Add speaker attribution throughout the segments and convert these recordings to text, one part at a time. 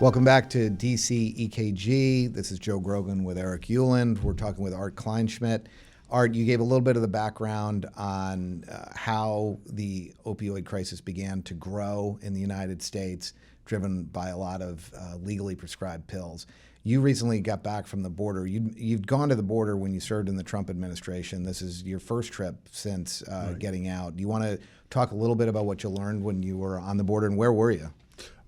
Speaker 1: Welcome back to DC EKG. This is Joe Grogan with Eric Euland. We're talking with Art Kleinschmidt. Art, you gave a little bit of the background on how the opioid crisis began to grow in the United States, driven by a lot of legally prescribed pills. You recently got back from the border. You'd gone to the border when you served in the Trump administration. This is your first trip since getting out. Do you want to talk a little bit about what you learned when you were on the border, and where were you?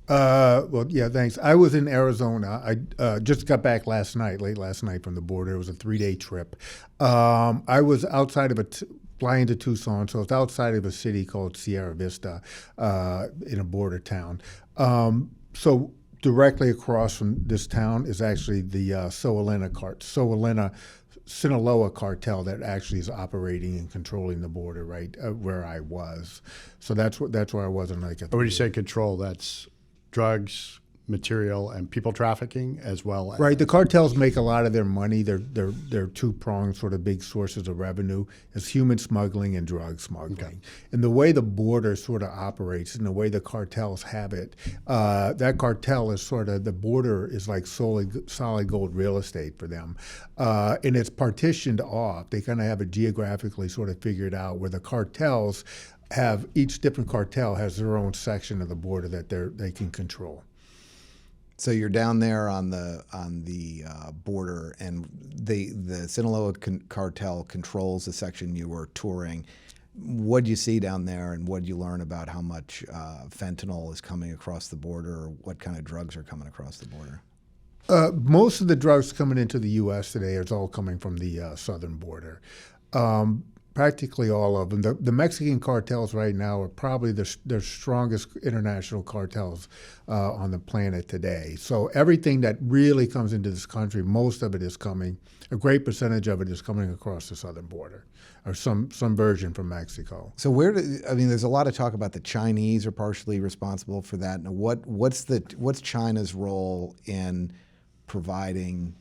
Speaker 2: Well, yeah, thanks. I was in Arizona. I just got back last night, late last night from the border. It was a 3-day trip. I was outside of flying to Tucson, so it's outside of a city called Sierra Vista, in a border town. So directly across from this town is actually the Sinaloa cartel that actually is operating and controlling the border, right where I was. So that's where I was in like.
Speaker 3: When you say control, that's drugs, material, and people trafficking as well.
Speaker 2: Right. The cartels make a lot of their money. They're two-pronged sort of big sources of revenue is human smuggling and drug smuggling. Okay. And the way the border sort of operates and the way the cartels have it, that cartel is sort of, the border is like solid gold real estate for them. And it's partitioned off. They kind of have it geographically sort of figured out where the cartels each different cartel has their own section of the border that they can control.
Speaker 1: So you're down there on the border, and the Sinaloa cartel controls the section you were touring. What did you see down there, and what did you learn about how much fentanyl is coming across the border, or what kind of drugs are coming across the border?
Speaker 2: Most of the drugs coming into the U.S. today is all coming from the southern border. Practically all of them. The Mexican cartels right now are probably the strongest international cartels on the planet today. So everything that really comes into this country, most of it is coming, a great percentage of it is coming across the southern border, or some version from Mexico.
Speaker 1: So there's a lot of talk about the Chinese are partially responsible for that. Now, what's China's role in providing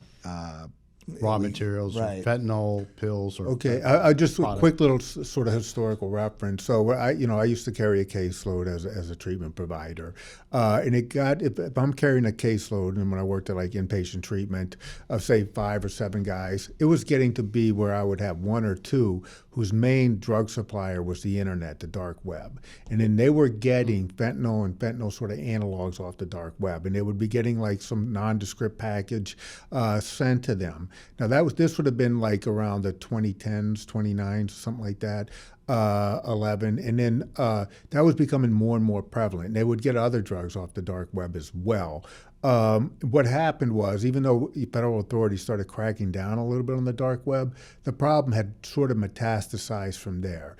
Speaker 3: raw materials,
Speaker 1: right,
Speaker 3: or fentanyl pills, or
Speaker 2: I just a quick little sort of historical reference. So I used to carry a caseload as a treatment provider, and if I'm carrying a caseload, and when I worked at like inpatient treatment of say 5 or 7 guys, it was getting to be where I would have 1 or 2 whose main drug supplier was the internet, the dark web, and then they were getting fentanyl and fentanyl sort of analogs off the dark web, and they would be getting like some nondescript package sent to them. Now this would have been like around the 2010s, 29s, something like that, 11, and then that was becoming more and more prevalent. They would get other drugs off the dark web as well. What happened was, even though federal authorities started cracking down a little bit on the dark web, the problem had sort of metastasized from there.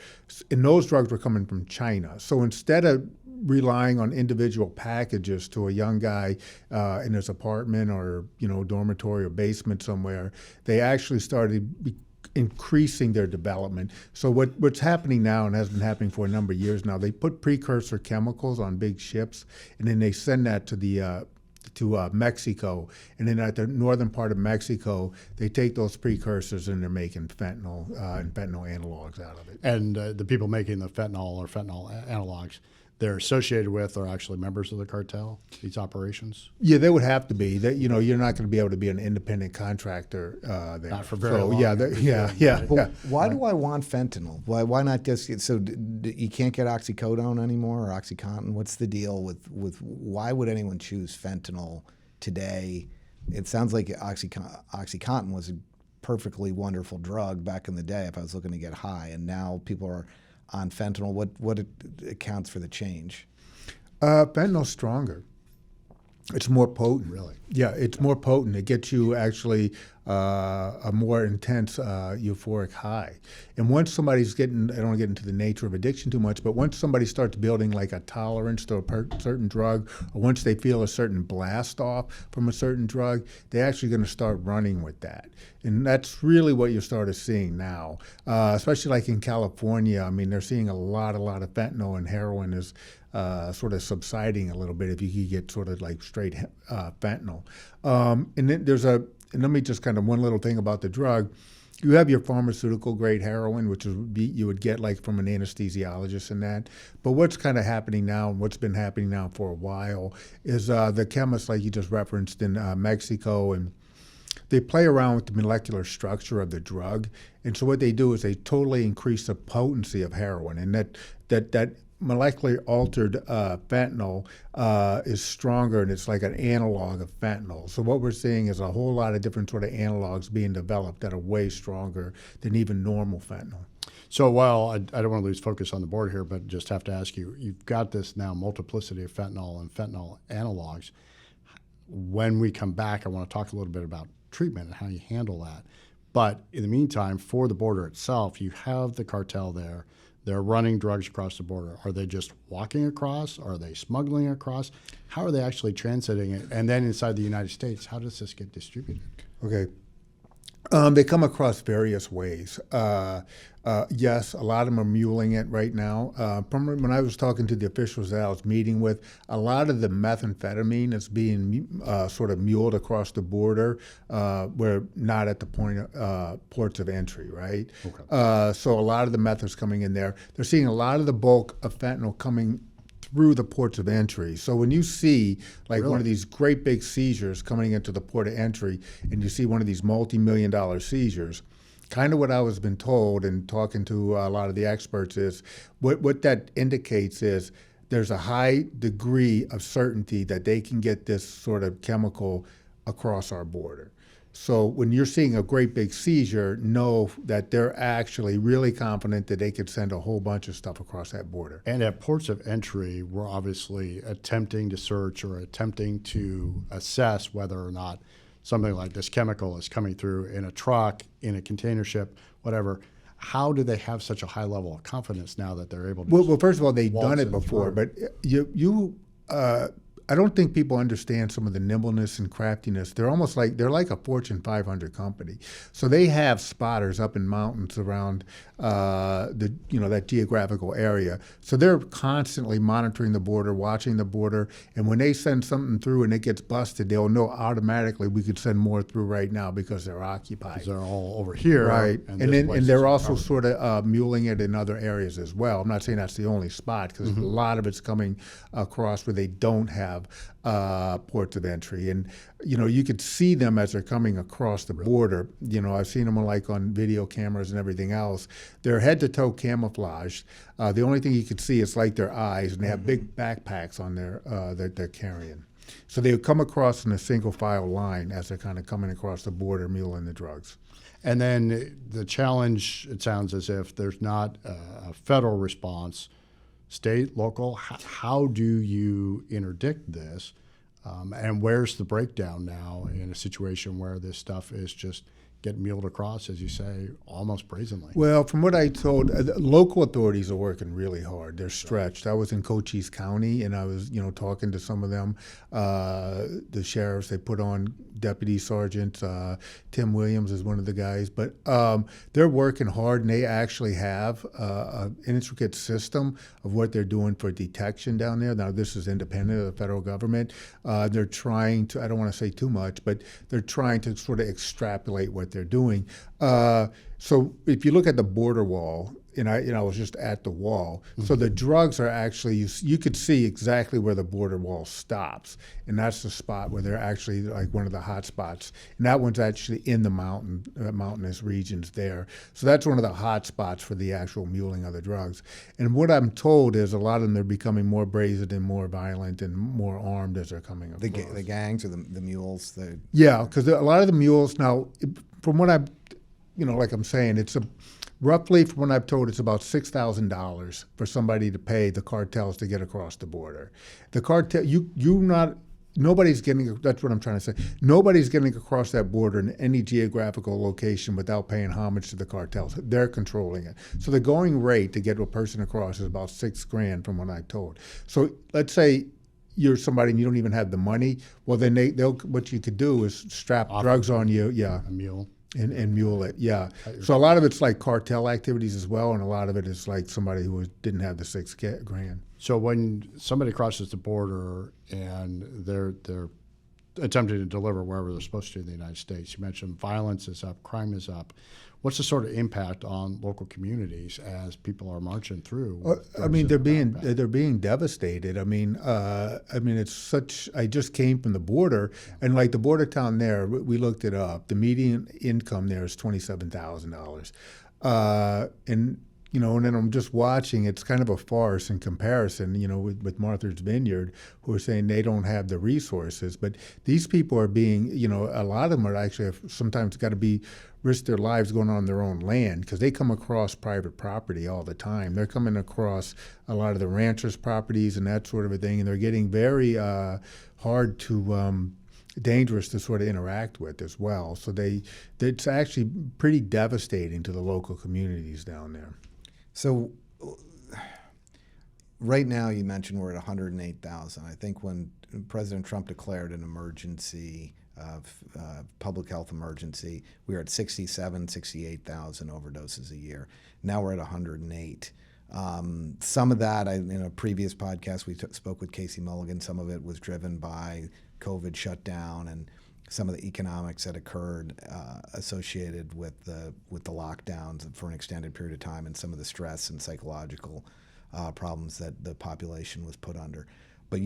Speaker 2: And those drugs were coming from China. So instead of relying on individual packages to a young guy in his apartment or dormitory or basement somewhere, they actually started increasing their development. So what's happening now, and has been happening for a number of years now, they put precursor chemicals on big ships, and then they send that to Mexico, and then at the northern part of Mexico, they take those precursors and they're making fentanyl and fentanyl analogs out of it.
Speaker 3: And the people making the fentanyl or fentanyl analogs, they're associated with or actually members of the cartel, these operations?
Speaker 2: Yeah, they would have to be. You're not going to be able to be an independent contractor there.
Speaker 3: Not for very long.
Speaker 2: Yeah.
Speaker 1: Why do I want fentanyl? Why not just you can't get oxycodone anymore, or OxyContin? What's the deal with why would anyone choose fentanyl today? It sounds like OxyContin was a perfectly wonderful drug back in the day if I was looking to get high, and now people are on fentanyl. What accounts for the change?
Speaker 2: Fentanyl's stronger. It's more potent.
Speaker 3: Really?
Speaker 2: Yeah, it's more potent. It gets you actually a more intense euphoric high. And once somebody's I don't want to get into the nature of addiction too much, but once somebody starts building like a tolerance to a certain drug, or once they feel a certain blast off from a certain drug, they're actually going to start running with that. And that's really what you're starting seeing now, especially like in California. I mean, they're seeing a lot of fentanyl, and heroin is sort of subsiding a little bit if you could get sort of like straight fentanyl. And then and let me just kind of one little thing about the drug. you have your pharmaceutical grade heroin, which would be, you would get like from an anesthesiologist and that. But what's kind of happening now, and what's been happening now for a while, is the chemists, like you just referenced in Mexico, and they play around with the molecular structure of the drug. And so what they do is they totally increase the potency of heroin, and that molecularly altered fentanyl is stronger, and it's like an analog of fentanyl. So what we're seeing is a whole lot of different sort of analogs being developed that are way stronger than even normal fentanyl.
Speaker 3: So while I don't want to lose focus on the board here, but just have to ask you, you've got this now multiplicity of fentanyl and fentanyl analogs. When we come back, I want to talk a little bit about treatment and how you handle that. But in the meantime, for the border itself, you have the cartel there. They're running drugs across the border. Are they just walking across? Are they smuggling across? How are they actually transiting it? And then inside the United States, how does this get distributed?
Speaker 2: Okay. They come across various ways. Yes, a lot of them are muling it right now. From when I was talking to the officials that I was meeting with, a lot of the methamphetamine is being sort of muled across the border. We're not at the ports of entry, right? Okay. So a lot of the meth is coming in there. They're seeing a lot of the bulk of fentanyl coming through the ports of entry. So when you see like one of these great big seizures coming into the port of entry, and you see one of these multi-million-dollar seizures, kind of what I was been told and talking to a lot of the experts is what that indicates is there's a high degree of certainty that they can get this sort of chemical across our border. So when you're seeing a great big seizure, know that they're actually really confident that they could send a whole bunch of stuff across that border.
Speaker 3: And at ports of entry, we're obviously attempting to search or attempting to assess whether or not something like this chemical is coming through in a truck, in a container ship, whatever. How do they have such a high level of confidence now that they're able to?
Speaker 2: Well, first of all, they've done it before, but I don't think people understand some of the nimbleness and craftiness. They're almost like they're like a Fortune 500 company. So they have spotters up in mountains around that geographical area. So they're constantly monitoring the border, watching the border, and when they send something through and it gets busted, they'll know automatically we could send more through right now because they're occupied.
Speaker 3: Because they're all over here,
Speaker 2: right? And they're also sort of muling it in other areas as well. I'm not saying that's the only spot because a lot of it's coming across where they don't have ports of entry, and you could see them as they're coming across the border. I've seen them like on video cameras and everything else. They're head to toe camouflaged. The only thing you can see is like their eyes, and they have big backpacks on that they're carrying. So they would come across in a single file line as they're kind of coming across the border, muling the drugs.
Speaker 3: And then the challenge, it sounds as if there's not a federal response. State, local, how do you interdict this? And where's the breakdown now in a situation where this stuff is just getting muled across, as you say, almost brazenly?
Speaker 2: Well, from what I told, local authorities are working really hard. They're stretched. I was in Cochise County, and I was, talking to some of them, the sheriffs. They put on Deputy Sergeant Tim Williams is one of the guys, but they're working hard, and they actually have an intricate system of what they're doing for detection down there. Now, this is independent of the federal government. They're trying to, I don't want to say too much, but they're trying to sort of extrapolate what they're doing. So if you look at the border wall, and I was just at the wall. So the drugs are actually, you could see exactly where the border wall stops. And that's the spot where they're actually like one of the hot spots. And that one's actually in the mountainous regions there. So that's one of the hot spots for the actual muling of the drugs. And what I'm told is a lot of them are becoming more brazen and more violent and more armed as they're coming across.
Speaker 1: The gangs or the mules?
Speaker 2: Yeah, because a lot of the mules now, from what I've, like I'm saying, it's roughly, from what I've told, it's about $6,000 for somebody to pay the cartels to get across the border. The cartel, nobody's getting, that's what I'm trying to say, nobody's getting across that border in any geographical location without paying homage to the cartels. They're controlling it. So the going rate to get a person across is about $6,000 from what I told. So let's say you're somebody and you don't even have the money. Well, then they'll what you could do is strap drugs on you. Yeah.
Speaker 3: A mule.
Speaker 2: And mule it, yeah. So a lot of it's like cartel activities as well, and a lot of it is like somebody who didn't have the $6,000.
Speaker 3: So when somebody crosses the border and they're attempting to deliver wherever they're supposed to in the United States. You mentioned violence is up, crime is up. What's the sort of impact on local communities as people are marching through?
Speaker 2: I mean, they're being devastated. I mean, it's such. I just came from the border, and like the border town there, we looked it up. The median income there is $27,000, and and then I'm just watching. It's kind of a farce in comparison, with Martha's Vineyard, who are saying they don't have the resources. But these people are being, a lot of them are actually sometimes got to risk their lives going on their own land because they come across private property all the time. They're coming across a lot of the ranchers' properties and that sort of a thing, and they're getting very hard to dangerous to sort of interact with as well. So it's actually pretty devastating to the local communities down there.
Speaker 1: So right now you mentioned we're at 108,000. I think when President Trump declared an emergency, public health emergency, we were at 68,000 overdoses a year. Now we're at 108. Some of that, in a previous podcast, we spoke with Casey Mulligan. Some of it was driven by COVID shutdown and some of the economics that occurred associated with the lockdowns for an extended period of time and some of the stress and psychological problems that the population was put under. But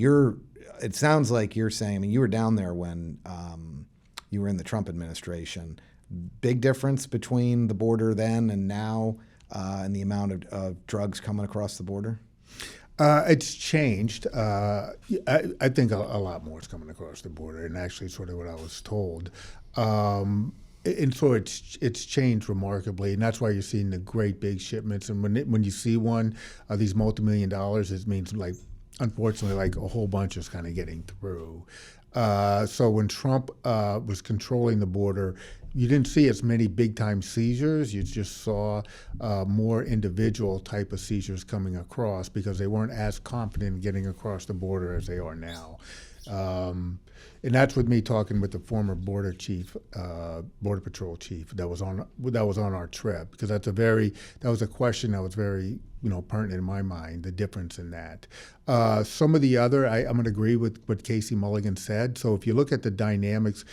Speaker 1: it sounds like you're saying, you were down there when you were in the Trump administration. Big difference between the border then and now and the amount of drugs coming across the border?
Speaker 2: It's changed. I think a lot more is coming across the border, and actually sort of what I was told. And so it's changed remarkably, and that's why you're seeing the great big shipments. And when you see one of these multi-million dollars, it means unfortunately, a whole bunch is kind of getting through. So when Trump was controlling the border, you didn't see as many big-time seizures. You just saw more individual type of seizures coming across because they weren't as confident in getting across the border as they are now. And that's with me talking with the former border patrol chief that was on our trip, because that was a question that was very pertinent in my mind, the difference in that. Some of the other, I'm going to agree with what Casey Mulligan said. So if you look at the dynamics,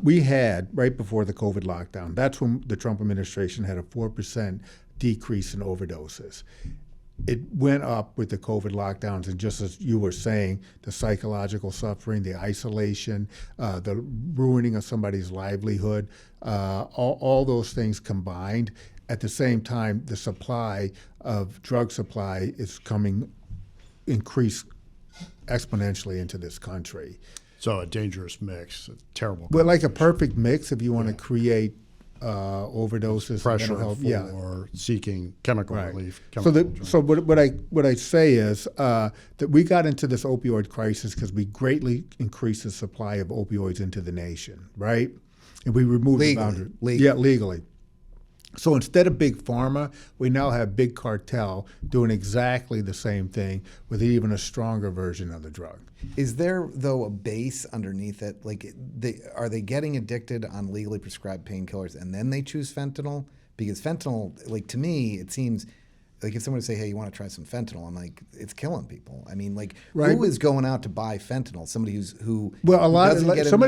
Speaker 2: we had right before the COVID lockdown, that's when the Trump administration had a 4% decrease in overdoses. It went up with the COVID lockdowns, and just as you were saying, the psychological suffering, the isolation, the ruining of somebody's livelihood, all those things combined. At the same time, the drug supply is increased exponentially into this country.
Speaker 3: So a dangerous mix, a terrible.
Speaker 2: Well, like a perfect mix if you want to create overdoses,
Speaker 3: pressure
Speaker 2: health,
Speaker 3: for seeking chemical relief.
Speaker 2: So what I say is that we got into this opioid crisis because we greatly increased the supply of opioids into the nation, right? And we removed the boundary. Legally. So instead of big pharma, we now have big cartel doing exactly the same thing with even a stronger version of the drug.
Speaker 1: Is there, though, a base underneath it? Are they getting addicted on legally prescribed painkillers and then they choose fentanyl? Because fentanyl, to me, it seems like if someone would say, hey, you want to try some fentanyl? I'm like, it's killing people. I mean,
Speaker 2: right.
Speaker 1: Who is going out to buy fentanyl? Somebody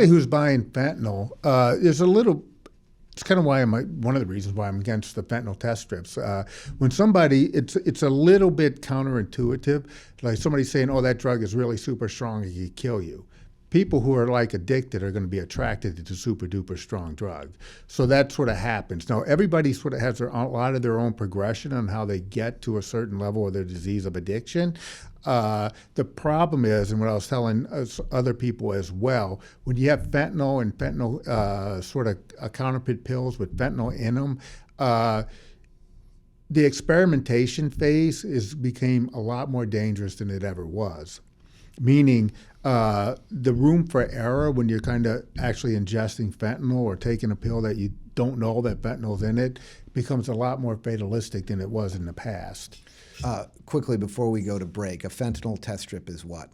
Speaker 2: who's buying fentanyl, there's a little. It's kind of why one of the reasons why I'm against the fentanyl test strips. When it's a little bit counterintuitive, like somebody saying, "Oh, that drug is really super strong; it could kill you." People who are addicted are going to be attracted to super duper strong drug. So that sort of happens. Now everybody sort of has a lot of their own progression on how they get to a certain level of their disease of addiction. The problem is, and what I was telling other people as well, when you have fentanyl and fentanyl sort of counterfeit pills with fentanyl in them, the experimentation phase became a lot more dangerous than it ever was. Meaning the room for error when you're kind of actually ingesting fentanyl or taking a pill that you don't know that fentanyl's in it becomes a lot more fatalistic than it was in the past.
Speaker 1: Quickly, before we go to break, a fentanyl test strip is what?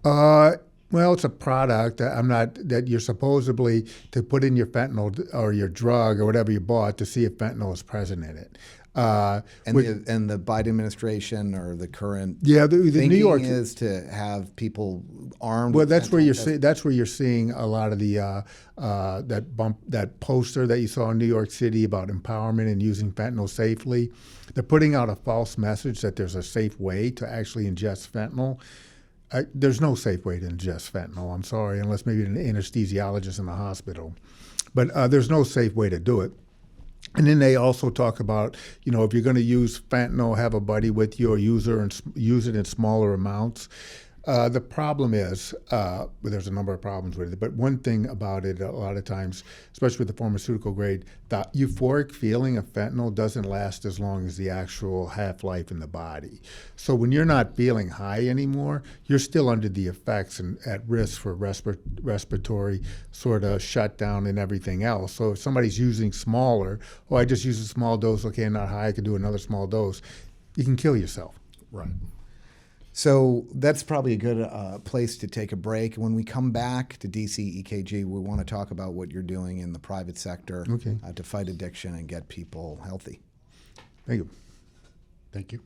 Speaker 2: Well, it's a product that you're supposedly to put in your fentanyl or your drug or whatever you bought to see if fentanyl is present in it.
Speaker 1: And the Biden administration or the current
Speaker 2: Yeah, the New
Speaker 1: thinking
Speaker 2: York
Speaker 1: is to have people armed.
Speaker 2: Well,
Speaker 1: with
Speaker 2: that's where
Speaker 1: fentanyl.
Speaker 2: that's where you're seeing a lot of the that poster that you saw in New York City about empowerment and using fentanyl safely. They're putting out a false message that there's a safe way to actually ingest fentanyl. There's no safe way to ingest fentanyl. I'm sorry, unless maybe an anesthesiologist in the hospital. But there's no safe way to do it. And then they also talk about, if you're going to use fentanyl, have a buddy with you or use it in smaller amounts. The problem is, there's a number of problems with it, but one thing about it, a lot of times, especially with the pharmaceutical grade, the euphoric feeling of fentanyl doesn't last as long as the actual half-life in the body. So when you're not feeling high anymore, you're still under the effects and at risk for respiratory sort of shutdown and everything else. So if somebody's using smaller, I just use a small dose, okay, I'm not high, I could do another small dose, you can kill yourself.
Speaker 3: Right.
Speaker 1: So that's probably a good place to take a break. When we come back to DC EKG, we want to talk about what you're doing in the private sector
Speaker 2: Okay.
Speaker 1: to fight addiction and get people healthy.
Speaker 2: Thank you.
Speaker 3: Thank you.